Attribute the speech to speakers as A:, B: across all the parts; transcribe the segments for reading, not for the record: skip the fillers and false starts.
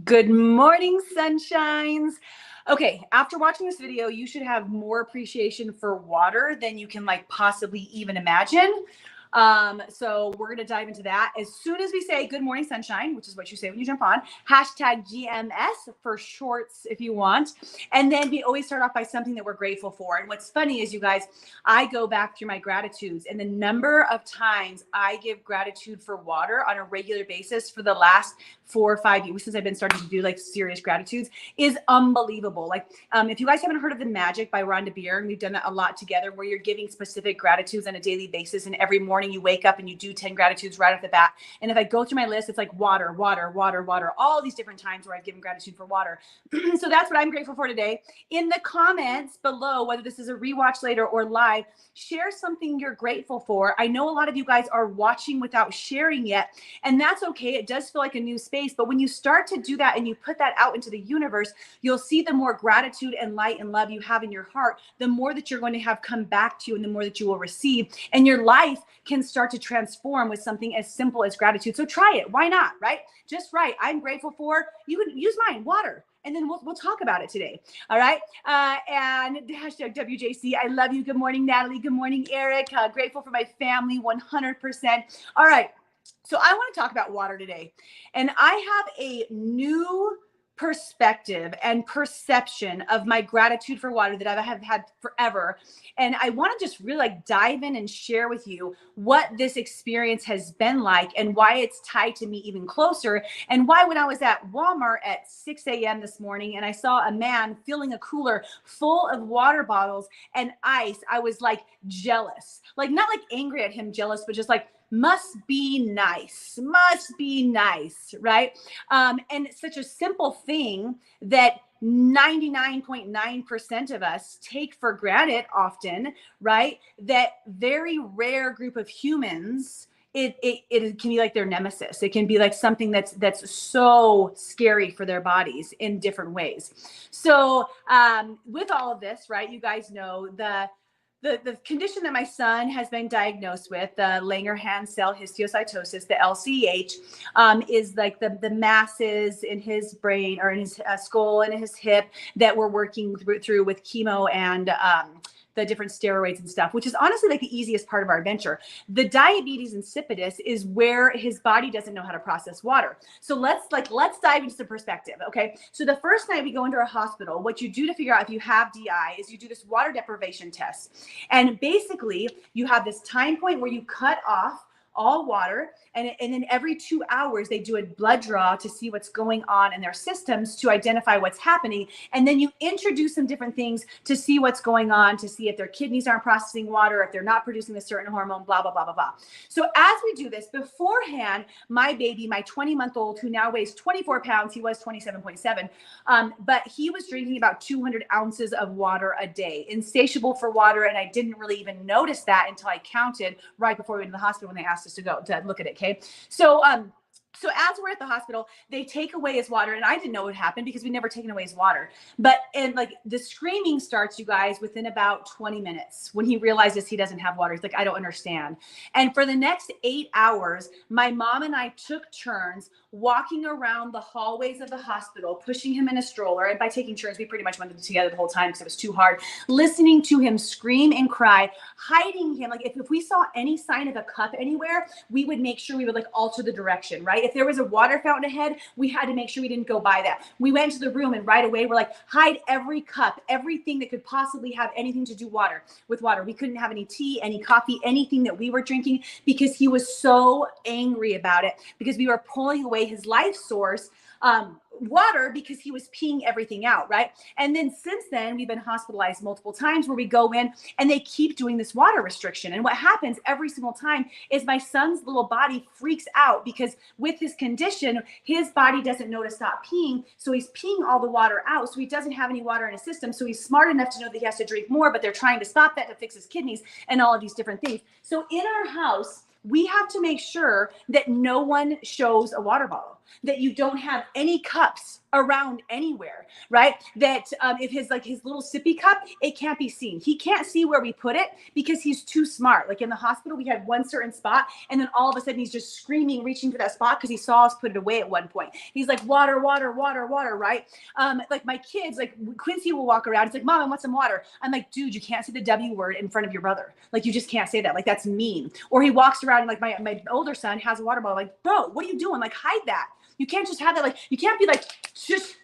A: Good morning, sunshines. Okay, after watching this video, you should have more appreciation for water than you can possibly even imagine. So we're going to dive into that as soon as we say good morning, sunshine, which is what you say when you jump on. Hashtag GMS for shorts if you want. And then we always start off by something that we're grateful for. And what's funny is, you guys, I go back through my gratitudes, and the number of times I give gratitude for water on a regular basis for the last 4 or 5 years since I've been starting to do serious gratitudes is unbelievable. If you guys haven't heard of The Magic by Rhonda Byrne, we've done that a lot together, where you're giving specific gratitudes on a daily basis, and every morning you wake up and you do 10 gratitudes right off the bat. And if I go through my list, it's like water, water, water, water, all these different times where I've given gratitude for water. So that's what I'm grateful for today. In the comments below, whether this is a rewatch later or live, share something you're grateful for. I know a lot of you guys are watching without sharing yet, and that's okay. It does feel like a new space, but when you start to do that and you put that out into the universe, you'll see the more gratitude and light and love you have in your heart, the more that you're going to have come back to you, and the more that you will receive, and your life can start to transform with something as simple as gratitude. So try it. Why not, right? Just write, I'm grateful for, you can use mine, water. And then we'll talk about it today. All right. And hashtag WJC. I love you. Good morning, Natalie. Good morning, Eric. Grateful for my family, 100%. All right. So I want to talk about water today. And I have a new perspective and perception of my gratitude for water that I have had forever. And I want to just really dive in and share with you what this experience has been like, and why it's tied to me even closer, and why when I was at Walmart at 6 a.m. this morning and I saw a man filling a cooler full of water bottles and ice, I was jealous, not angry at him, jealous, but just must be nice, right? And it's such a simple thing that 99.9% of us take for granted often, right? That very rare group of humans, it can be their nemesis. It can be something that's so scary for their bodies in different ways. So with all of this, right, you guys know the condition that my son has been diagnosed with, the Langerhans cell histiocytosis, the LCH, is the masses in his brain, or in his skull and his hip, that we're working through with chemo and the different steroids and stuff, which is honestly the easiest part of our adventure. The diabetes insipidus is where his body doesn't know how to process water. So let's dive into some perspective. Okay. So the first night we go into a hospital, what you do to figure out if you have DI is you do this water deprivation test. And basically you have this time point where you cut off all water, and then every 2 hours they do a blood draw to see what's going on in their systems, to identify what's happening, and then you introduce some different things to see what's going on, to see if their kidneys aren't processing water, if they're not producing a certain hormone, blah blah blah blah blah. So as we do this, beforehand, my baby, my 20-month-old, who now weighs 24 pounds, he was 27.7, but he was drinking about 200 ounces of water a day, insatiable for water, and I didn't really even notice that until I counted right before we went to the hospital when they asked us to go to look at it. Okay. So as we're at the hospital, they take away his water, and I didn't know what happened because we'd never taken away his water. And the screaming starts, you guys, within about 20 minutes when he realizes he doesn't have water. He's like, I don't understand. And for the next 8 hours, my mom and I took turns walking around the hallways of the hospital, pushing him in a stroller. And by taking turns, we pretty much went together the whole time because it was too hard, listening to him scream and cry, hiding him. If we saw any sign of a cup anywhere, we would make sure we would alter the direction, right? If there was a water fountain ahead, we had to make sure we didn't go by that. We went to the room, and right away we're hide every cup, everything that could possibly have anything to do with water. We couldn't have any tea, any coffee, anything that we were drinking, because he was so angry about it, because we were pulling away his life source, water, because he was peeing everything out, right? And then since then, we've been hospitalized multiple times where we go in and they keep doing this water restriction. And what happens every single time is my son's little body freaks out, because with his condition, his body doesn't know to stop peeing. So he's peeing all the water out. So he doesn't have any water in his system. So he's smart enough to know that he has to drink more, but they're trying to stop that to fix his kidneys and all of these different things. So in our house, we have to make sure that no one shows a water bottle, that you don't have any cups around anywhere, right? That if his little sippy cup, it can't be seen. He can't see where we put it because he's too smart. Like in the hospital, we had one certain spot, and then all of a sudden he's just screaming, reaching for that spot because he saw us put it away at one point. He's like, water, water, water, water, right? Like my kids, like Quincy will walk around. He's like, Mom, I want some water. I'm like, dude, you can't say the W word in front of your brother. Like you just can't say that. Like that's mean. Or he walks around and like my older son has a water bottle. Like, bro, what are you doing? Like hide that. You can't just have that. Like you can't be like just,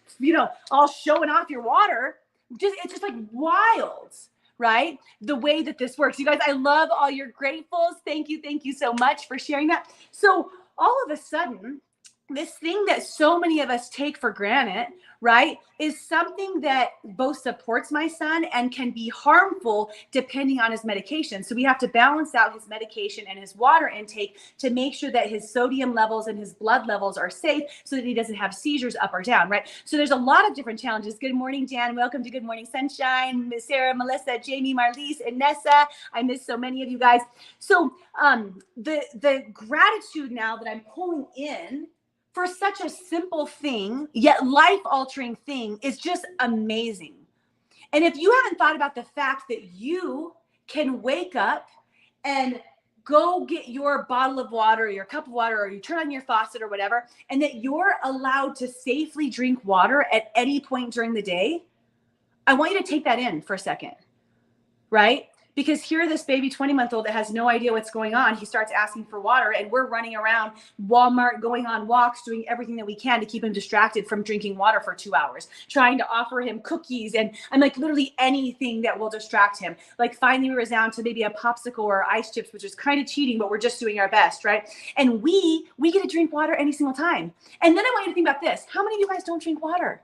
A: all showing off your water. It's just like wild, right? The way that this works. You guys, I love all your gratefuls. Thank you. Thank you so much for sharing that. So all of a sudden, this thing that so many of us take for granted, right, is something that both supports my son and can be harmful depending on his medication. So we have to balance out his medication and his water intake to make sure that his sodium levels and his blood levels are safe so that he doesn't have seizures up or down, right? So there's a lot of different challenges. Good morning, Jan. Welcome to Good Morning Sunshine. Miss Sarah, Melissa, Jamie, Marlise, Inessa. I miss so many of you guys. So the gratitude now that I'm pulling in for such a simple thing, yet life-altering thing, is just amazing. And if you haven't thought about the fact that you can wake up and go get your bottle of water, or your cup of water, or you turn on your faucet or whatever, and that you're allowed to safely drink water at any point during the day, I want you to take that in for a second, right? Because here, this baby 20-month-old that has no idea what's going on, he starts asking for water, and we're running around Walmart, going on walks, doing everything that we can to keep him distracted from drinking water for 2 hours, trying to offer him cookies and like literally anything that will distract him. Like finally we were down to maybe a popsicle or ice chips, which is kind of cheating, but we're just doing our best, right? And we get to drink water any single time. And then I want you to think about this. How many of you guys don't drink water?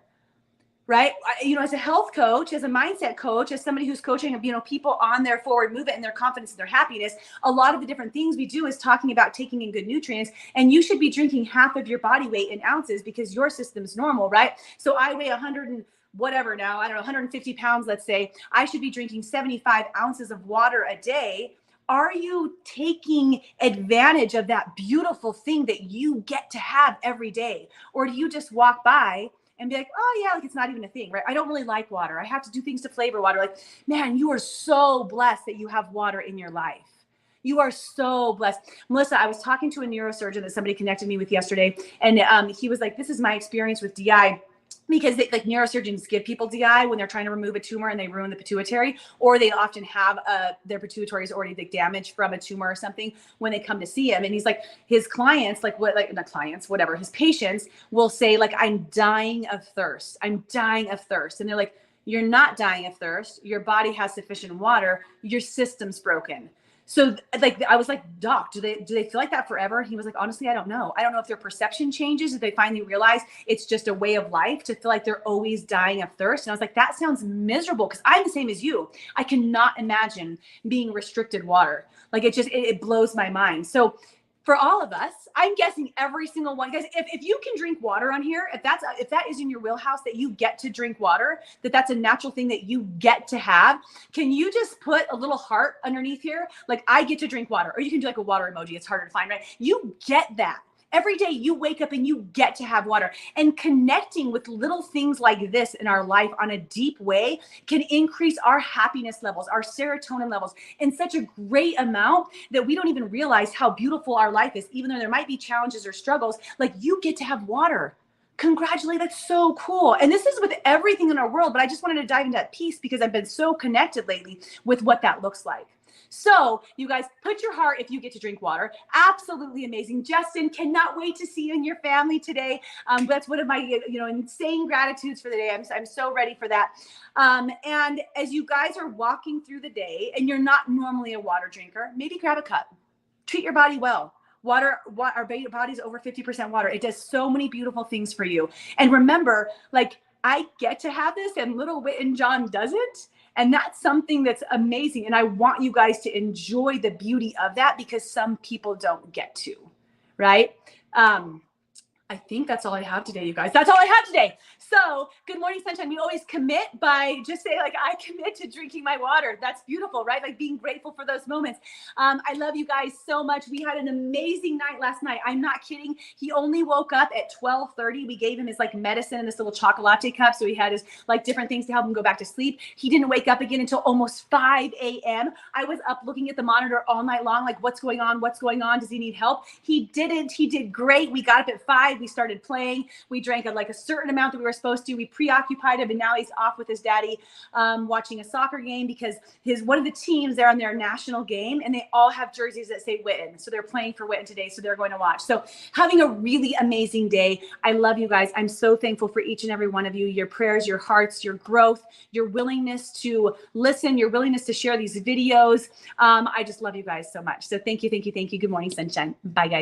A: Right? As a health coach, as a mindset coach, as somebody who's coaching, people on their forward movement and their confidence and their happiness, a lot of the different things we do is talking about taking in good nutrients, and you should be drinking half of your body weight in ounces because your system's normal, right? So I weigh 100 and whatever now, I don't know, 150 pounds, let's say. I should be drinking 75 ounces of water a day. Are you taking advantage of that beautiful thing that you get to have every day? Or do you just walk by and be like, oh yeah, like it's not even a thing, right? I don't really like water. I have to do things to flavor water. Like, man, you are so blessed that you have water in your life. You are so blessed. Melissa, I was talking to a neurosurgeon that somebody connected me with yesterday. And he was like, this is my experience with DI. Because neurosurgeons give people DI when they're trying to remove a tumor and they ruin the pituitary, or they often have their pituitary is already damaged from a tumor or something when they come to see him. And he's like, his clients, his patients will say like, I'm dying of thirst. I'm dying of thirst. And they're like, you're not dying of thirst. Your body has sufficient water. Your system's broken. So I was like, doc, do they feel like that forever? He was like, honestly, I don't know. I don't know if their perception changes, if they finally realize it's just a way of life to feel like they're always dying of thirst. And I was like, that sounds miserable, because I'm the same as you. I cannot imagine being restricted water. Like it blows my mind. So for all of us, I'm guessing every single one, guys, if you can drink water on here, if that is in your wheelhouse, that you get to drink water, that's a natural thing that you get to have, can you just put a little heart underneath here? Like, I get to drink water. Or you can do like a water emoji. It's harder to find, right? You get that. Every day you wake up and you get to have water. And connecting with little things like this in our life on a deep way can increase our happiness levels, our serotonin levels in such a great amount that we don't even realize how beautiful our life is, even though there might be challenges or struggles. Like, you get to have water. Congratulate. That's so cool. And this is with everything in our world, but I just wanted to dive into that piece because I've been so connected lately with what that looks like. So you guys, put your heart if you get to drink water. Absolutely amazing. Justin, cannot wait to see you and your family today. That's one of my insane gratitudes for the day. I'm so ready for that. And as you guys are walking through the day and you're not normally a water drinker, maybe grab a cup. Treat your body well. Our body is over 50% water. It does so many beautiful things for you. And remember, like, I get to have this and little Whit and John doesn't. And that's something that's amazing. And I want you guys to enjoy the beauty of that, because some people don't get to, right? I think that's all I have today, you guys. That's all I have today. So, good morning, sunshine. We always commit by just say, like, I commit to drinking my water. That's beautiful, right? Like being grateful for those moments. I love you guys so much. We had an amazing night last night. I'm not kidding. He only woke up at 12:30. We gave him his like medicine in this little chocolate cup. So he had his like different things to help him go back to sleep. He didn't wake up again until almost 5 a.m. I was up looking at the monitor all night long, like, what's going on? What's going on? Does he need help? He didn't. He did great. We got up at 5. We started playing. We drank a certain amount that we were supposed to. We preoccupied him, and now he's off with his daddy watching a soccer game because one of the teams, they're on their national game, and they all have jerseys that say Witten. So they're playing for Witten today, so they're going to watch. So having a really amazing day. I love you guys. I'm so thankful for each and every one of you, your prayers, your hearts, your growth, your willingness to listen, your willingness to share these videos. I just love you guys so much. So thank you, thank you, thank you. Good morning, sunshine. Bye, guys.